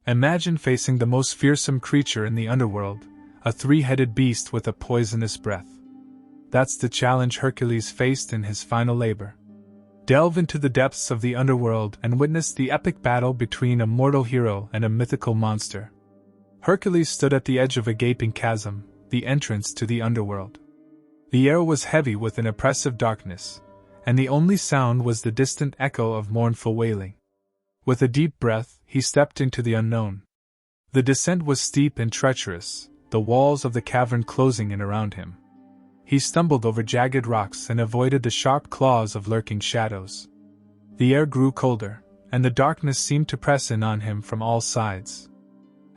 Imagine facing the most fearsome creature in the underworld, a three-headed beast with a poisonous breath. That's the challenge Hercules faced in his final labor. Delve into the depths of the underworld and witness the epic battle between a mortal hero and a mythical monster. Hercules stood at the edge of a gaping chasm, the entrance to the underworld. The air was heavy with an oppressive darkness, and the only sound was the distant echo of mournful wailing. With a deep breath, he stepped into the unknown. The descent was steep and treacherous, the walls of the cavern closing in around him. He stumbled over jagged rocks and avoided the sharp claws of lurking shadows. The air grew colder, and the darkness seemed to press in on him from all sides.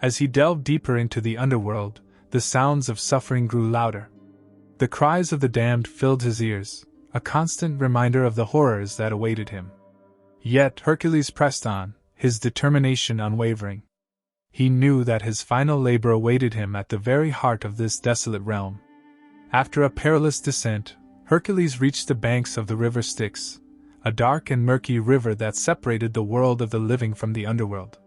As he delved deeper into the underworld, the sounds of suffering grew louder. The cries of the damned filled his ears, a constant reminder of the horrors that awaited him. Yet Hercules pressed on, his determination unwavering. He knew that his final labor awaited him at the very heart of this desolate realm. After a perilous descent, Hercules reached the banks of the River Styx, a dark and murky river that separated the world of the living from the underworld.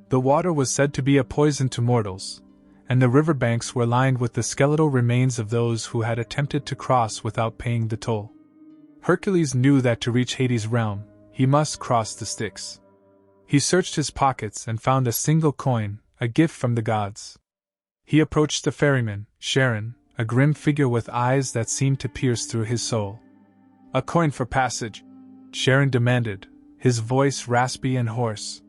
The water was said to be a poison to mortals, and the river banks were lined with the skeletal remains of those who had attempted to cross without paying the toll. Hercules knew that to reach Hades' realm, he must cross the Styx. He searched his pockets and found a single coin, a gift from the gods. He approached the ferryman, Charon, a grim figure with eyes that seemed to pierce through his soul. "A coin for passage," Charon demanded, his voice raspy and hoarse.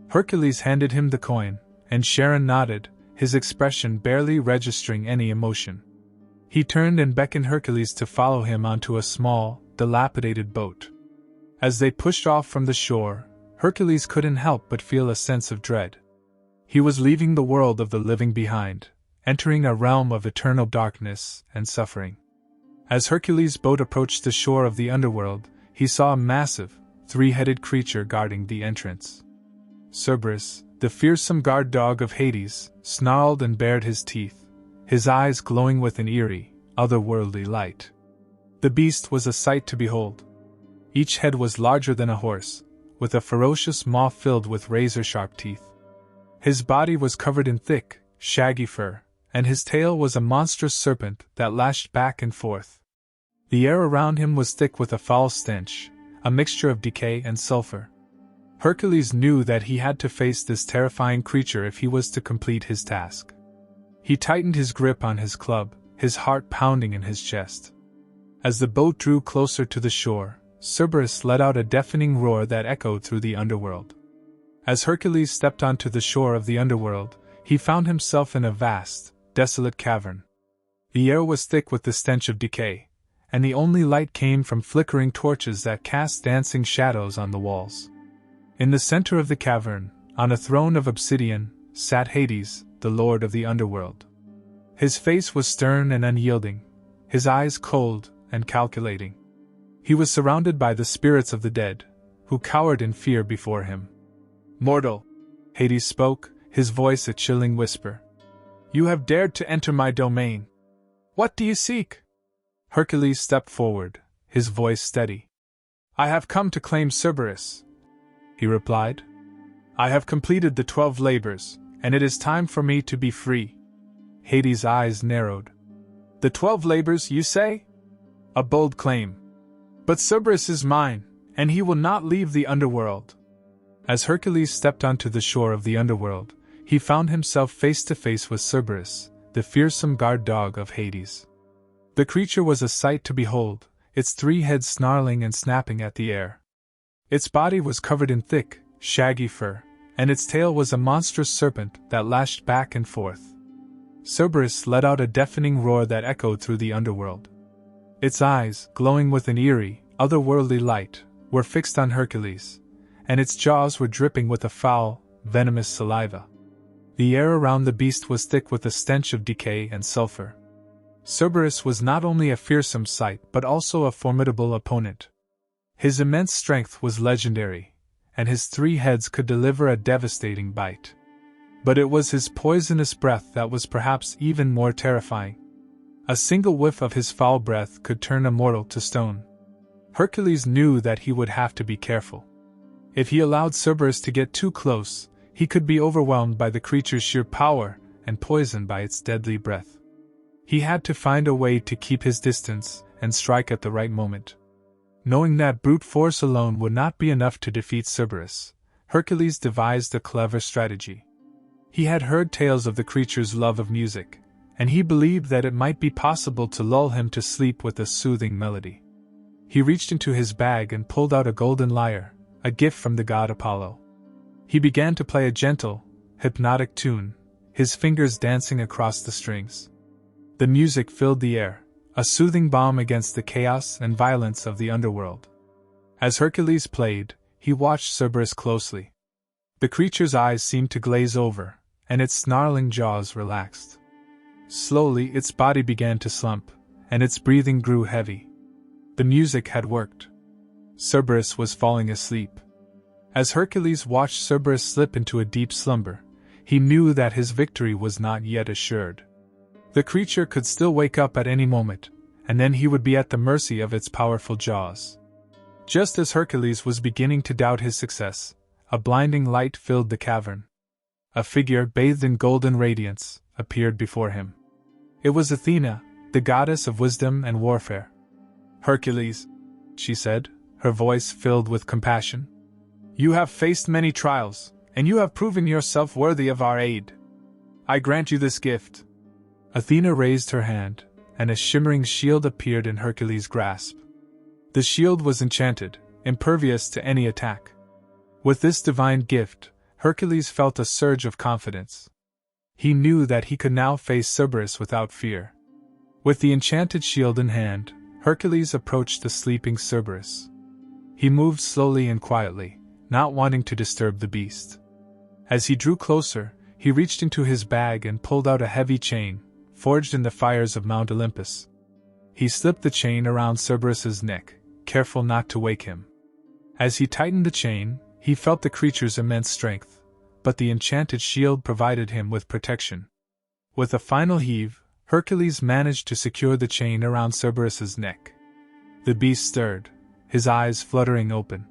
Hercules handed him the coin, and Charon nodded, his expression barely registering any emotion. He turned and beckoned Hercules to follow him onto a small, dilapidated boat. As they pushed off from the shore, Hercules couldn't help but feel a sense of dread. He was leaving the world of the living behind, entering a realm of eternal darkness and suffering. As Hercules' boat approached the shore of the underworld, he saw a massive, three-headed creature guarding the entrance. Cerberus, the fearsome guard dog of Hades, snarled and bared his teeth, his eyes glowing with an eerie, otherworldly light. The beast was a sight to behold. Each head was larger than a horse, with a ferocious maw filled with razor-sharp teeth. His body was covered in thick, shaggy fur, and his tail was a monstrous serpent that lashed back and forth. The air around him was thick with a foul stench, a mixture of decay and sulfur. Hercules knew that he had to face this terrifying creature if he was to complete his task. He tightened his grip on his club, his heart pounding in his chest. As the boat drew closer to the shore, Cerberus let out a deafening roar that echoed through the underworld. As Hercules stepped onto the shore of the underworld, he found himself in a vast, desolate cavern. The air was thick with the stench of decay, and the only light came from flickering torches that cast dancing shadows on the walls. In the center of the cavern, on a throne of obsidian, sat Hades, the lord of the underworld. His face was stern and unyielding, his eyes cold and calculating. He was surrounded by the spirits of the dead, who cowered in fear before him. "Mortal," Hades spoke, his voice a chilling whisper. "You have dared to enter my domain. What do you seek?" Hercules stepped forward, his voice steady. "I have come to claim Cerberus," he replied. "I have completed the 12 labors, and it is time for me to be free." Hades' eyes narrowed. "The 12 labors, you say? A bold claim. But Cerberus is mine, and he will not leave the underworld." As Hercules stepped onto the shore of the underworld, he found himself face to face with Cerberus, the fearsome guard dog of Hades. The creature was a sight to behold, its 3 heads snarling and snapping at the air. Its body was covered in thick, shaggy fur, and its tail was a monstrous serpent that lashed back and forth. Cerberus let out a deafening roar that echoed through the underworld. Its eyes, glowing with an eerie, otherworldly light, were fixed on Hercules, and its jaws were dripping with a foul, venomous saliva. The air around the beast was thick with a stench of decay and sulfur. Cerberus was not only a fearsome sight but also a formidable opponent. His immense strength was legendary, and his 3 heads could deliver a devastating bite. But it was his poisonous breath that was perhaps even more terrifying. A single whiff of his foul breath could turn a mortal to stone. Hercules knew that he would have to be careful. If he allowed Cerberus to get too close, He could be overwhelmed by the creature's sheer power and poisoned by its deadly breath. He had to find a way to keep his distance and strike at the right moment. Knowing that brute force alone would not be enough to defeat Cerberus, Hercules devised a clever strategy. He had heard tales of the creature's love of music, and he believed that it might be possible to lull him to sleep with a soothing melody. He reached into his bag and pulled out a golden lyre, a gift from the god Apollo. He began to play a gentle, hypnotic tune, his fingers dancing across the strings. The music filled the air, a soothing balm against the chaos and violence of the underworld. As Hercules played, he watched Cerberus closely. The creature's eyes seemed to glaze over, and its snarling jaws relaxed. Slowly, its body began to slump, and its breathing grew heavy. The music had worked. Cerberus was falling asleep. As Hercules watched Cerberus slip into a deep slumber, he knew that his victory was not yet assured. The creature could still wake up at any moment, and then he would be at the mercy of its powerful jaws. Just as Hercules was beginning to doubt his success, a blinding light filled the cavern. A figure bathed in golden radiance appeared before him. It was Athena, the goddess of wisdom and warfare. "Hercules," she said, her voice filled with compassion, "you have faced many trials, and you have proven yourself worthy of our aid. I grant you this gift." Athena raised her hand, and a shimmering shield appeared in Hercules' grasp. The shield was enchanted, impervious to any attack. With this divine gift, Hercules felt a surge of confidence. He knew that he could now face Cerberus without fear. With the enchanted shield in hand, Hercules approached the sleeping Cerberus. He moved slowly and quietly, not wanting to disturb the beast. As he drew closer, he reached into his bag and pulled out a heavy chain, forged in the fires of Mount Olympus. He slipped the chain around Cerberus's neck, careful not to wake him. As he tightened the chain, he felt the creature's immense strength, but the enchanted shield provided him with protection. With a final heave, Hercules managed to secure the chain around Cerberus's neck. The beast stirred, his eyes fluttering open.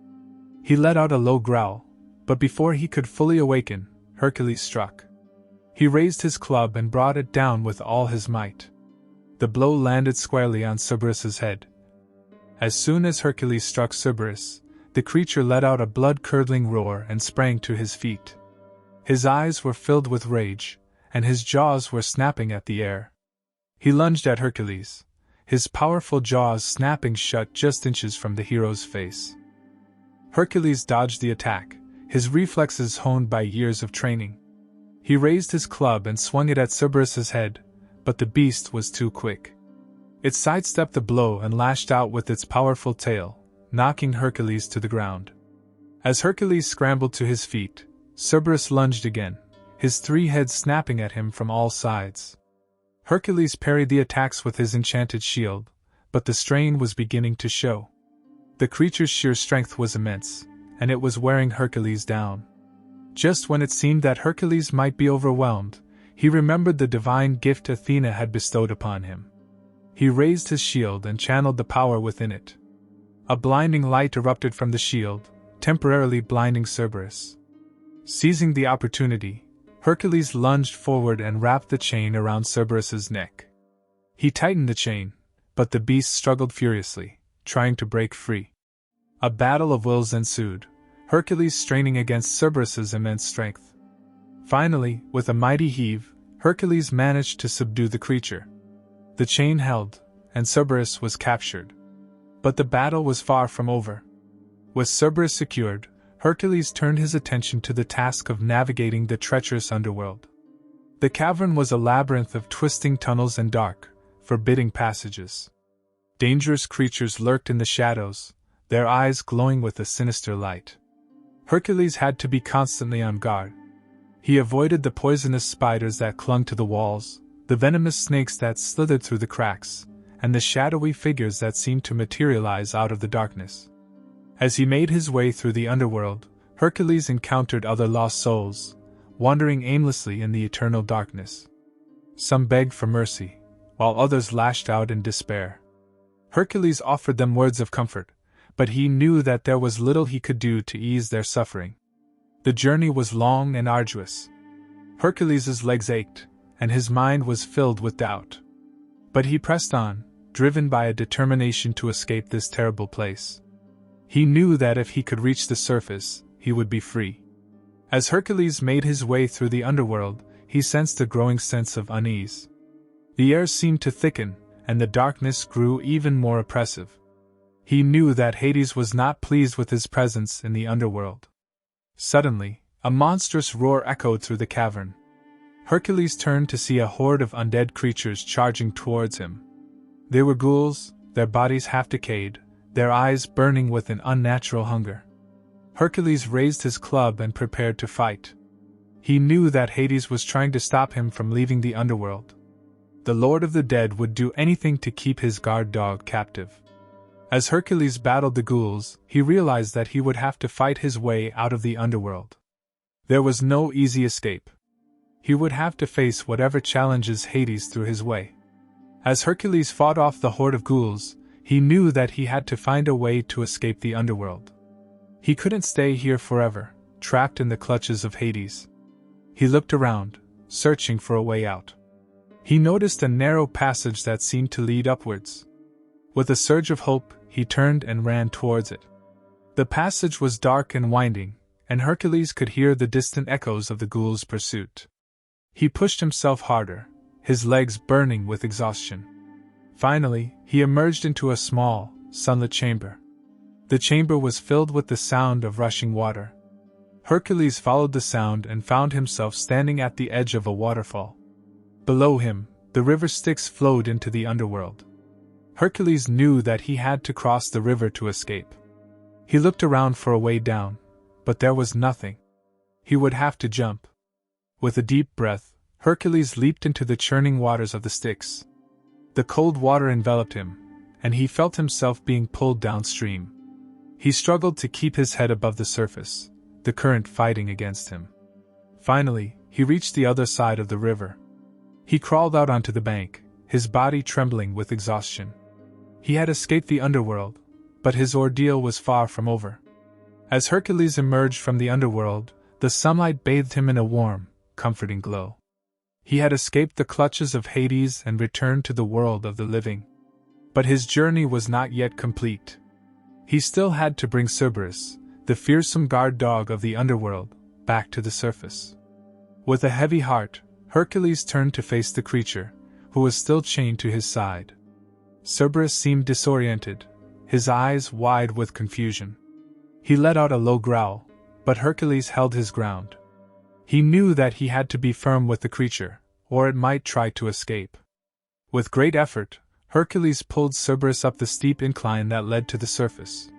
He let out a low growl, but before he could fully awaken, Hercules struck. He raised his club and brought it down with all his might. The blow landed squarely on Cerberus's head. As soon as Hercules struck Cerberus, the creature let out a blood-curdling roar and sprang to his feet. His eyes were filled with rage, and his jaws were snapping at the air. He lunged at Hercules, his powerful jaws snapping shut just inches from the hero's face. Hercules dodged the attack, his reflexes honed by years of training. He raised his club and swung it at Cerberus's head, but the beast was too quick. It sidestepped the blow and lashed out with its powerful tail, knocking Hercules to the ground. As Hercules scrambled to his feet, Cerberus lunged again, his three heads snapping at him from all sides. Hercules parried the attacks with his enchanted shield, but the strain was beginning to show. The creature's sheer strength was immense, and it was wearing Hercules down. Just when it seemed that Hercules might be overwhelmed, he remembered the divine gift Athena had bestowed upon him. He raised his shield and channeled the power within it. A blinding light erupted from the shield, temporarily blinding Cerberus. Seizing the opportunity, Hercules lunged forward and wrapped the chain around Cerberus's neck. He tightened the chain, but the beast struggled furiously, trying to break free. A battle of wills ensued, Hercules straining against Cerberus's immense strength. Finally, with a mighty heave, Hercules managed to subdue the creature. The chain held, and Cerberus was captured. But the battle was far from over. With Cerberus secured, Hercules turned his attention to the task of navigating the treacherous underworld. The cavern was a labyrinth of twisting tunnels and dark, forbidding passages. Dangerous creatures lurked in the shadows, their eyes glowing with a sinister light. Hercules had to be constantly on guard. He avoided the poisonous spiders that clung to the walls, the venomous snakes that slithered through the cracks, and the shadowy figures that seemed to materialize out of the darkness. As he made his way through the underworld, Hercules encountered other lost souls, wandering aimlessly in the eternal darkness. Some begged for mercy, while others lashed out in despair. Hercules offered them words of comfort, but he knew that there was little he could do to ease their suffering. The journey was long and arduous. Hercules' legs ached, and his mind was filled with doubt. But he pressed on, driven by a determination to escape this terrible place. He knew that if he could reach the surface, he would be free. As Hercules made his way through the underworld, he sensed a growing sense of unease. The air seemed to thicken, and the darkness grew even more oppressive. He knew that Hades was not pleased with his presence in the underworld. Suddenly, a monstrous roar echoed through the cavern. Hercules turned to see a horde of undead creatures charging towards him. They were ghouls, their bodies half decayed, their eyes burning with an unnatural hunger. Hercules raised his club and prepared to fight. He knew that Hades was trying to stop him from leaving the underworld. The Lord of the Dead would do anything to keep his guard dog captive. As Hercules battled the ghouls, he realized that he would have to fight his way out of the underworld. There was no easy escape. He would have to face whatever challenges Hades threw his way. As Hercules fought off the horde of ghouls, he knew that he had to find a way to escape the underworld. He couldn't stay here forever, trapped in the clutches of Hades. He looked around, searching for a way out. He noticed a narrow passage that seemed to lead upwards. With a surge of hope, he turned and ran towards it. The passage was dark and winding, and Hercules could hear the distant echoes of the ghouls' pursuit. He pushed himself harder, his legs burning with exhaustion. Finally, he emerged into a small, sunlit chamber. The chamber was filled with the sound of rushing water. Hercules followed the sound and found himself standing at the edge of a waterfall. Below him, the River Styx flowed into the underworld. Hercules knew that he had to cross the river to escape. He looked around for a way down, but there was nothing. He would have to jump. With a deep breath, Hercules leaped into the churning waters of the Styx. The cold water enveloped him, and he felt himself being pulled downstream. He struggled to keep his head above the surface, the current fighting against him. Finally, he reached the other side of the river. He crawled out onto the bank, his body trembling with exhaustion. He had escaped the underworld, but his ordeal was far from over. As Hercules emerged from the underworld, the sunlight bathed him in a warm, comforting glow. He had escaped the clutches of Hades and returned to the world of the living. But his journey was not yet complete. He still had to bring Cerberus, the fearsome guard dog of the underworld, back to the surface. With a heavy heart, Hercules turned to face the creature, who was still chained to his side. Cerberus seemed disoriented, his eyes wide with confusion. He let out a low growl, but Hercules held his ground. He knew that he had to be firm with the creature, or it might try to escape. With great effort, Hercules pulled Cerberus up the steep incline that led to the surface.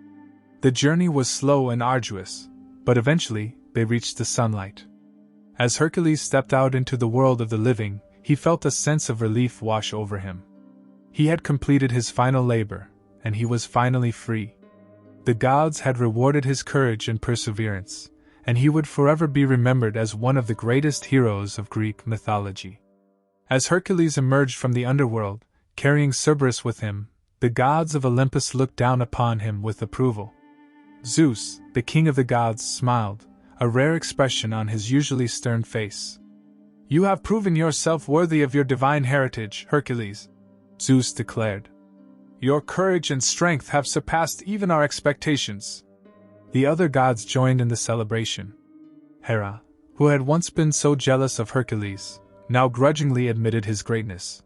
The journey was slow and arduous, but eventually they reached the sunlight. As Hercules stepped out into the world of the living, he felt a sense of relief wash over him. He had completed his final labor, and he was finally free. The gods had rewarded his courage and perseverance, and he would forever be remembered as one of the greatest heroes of Greek mythology. As Hercules emerged from the underworld, carrying Cerberus with him, the gods of Olympus looked down upon him with approval. Zeus, the king of the gods, smiled, a rare expression on his usually stern face. "You have proven yourself worthy of your divine heritage, Hercules," Zeus declared. "Your courage and strength have surpassed even our expectations." The other gods joined in the celebration. Hera, who had once been so jealous of Hercules, now grudgingly admitted his greatness.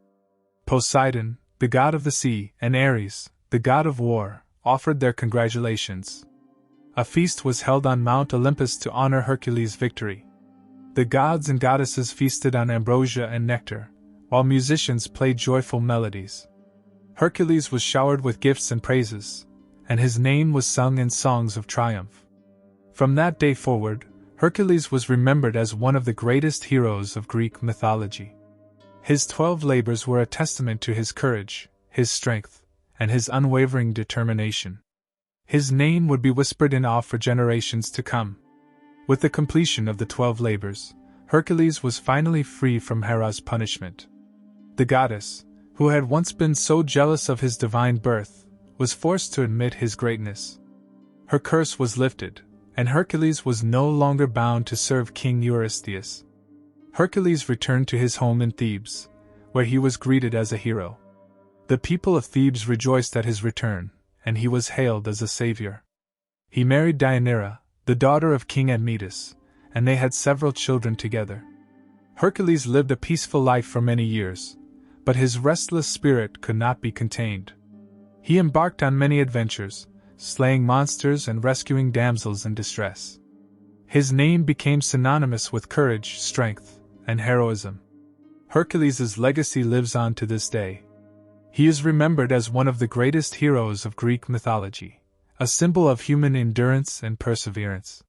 Poseidon, the god of the sea, and Ares, the god of war, offered their congratulations. A feast was held on Mount Olympus to honor Hercules' victory. The gods and goddesses feasted on ambrosia and nectar, while musicians played joyful melodies. Hercules was showered with gifts and praises, and his name was sung in songs of triumph. From that day forward, Hercules was remembered as one of the greatest heroes of Greek mythology. His 12 labors were a testament to his courage, his strength, and his unwavering determination. His name would be whispered in awe for generations to come. With the completion of the 12 labors, Hercules was finally free from Hera's punishment. The goddess, who had once been so jealous of his divine birth, was forced to admit his greatness. Her curse was lifted, and Hercules was no longer bound to serve King Eurystheus. Hercules returned to his home in Thebes, where he was greeted as a hero. The people of Thebes rejoiced at his return, and he was hailed as a savior. He married Deianira, the daughter of King Admetus, and they had several children together. Hercules lived a peaceful life for many years, but his restless spirit could not be contained. He embarked on many adventures, slaying monsters and rescuing damsels in distress. His name became synonymous with courage, strength, and heroism. Hercules' legacy lives on to this day. He is remembered as one of the greatest heroes of Greek mythology, a symbol of human endurance and perseverance.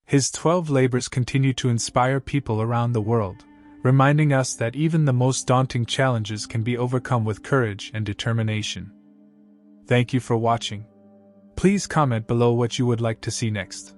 His 12 labors continue to inspire people around the world, reminding us that even the most daunting challenges can be overcome with courage and determination. Thank you for watching. Please comment below what you would like to see next.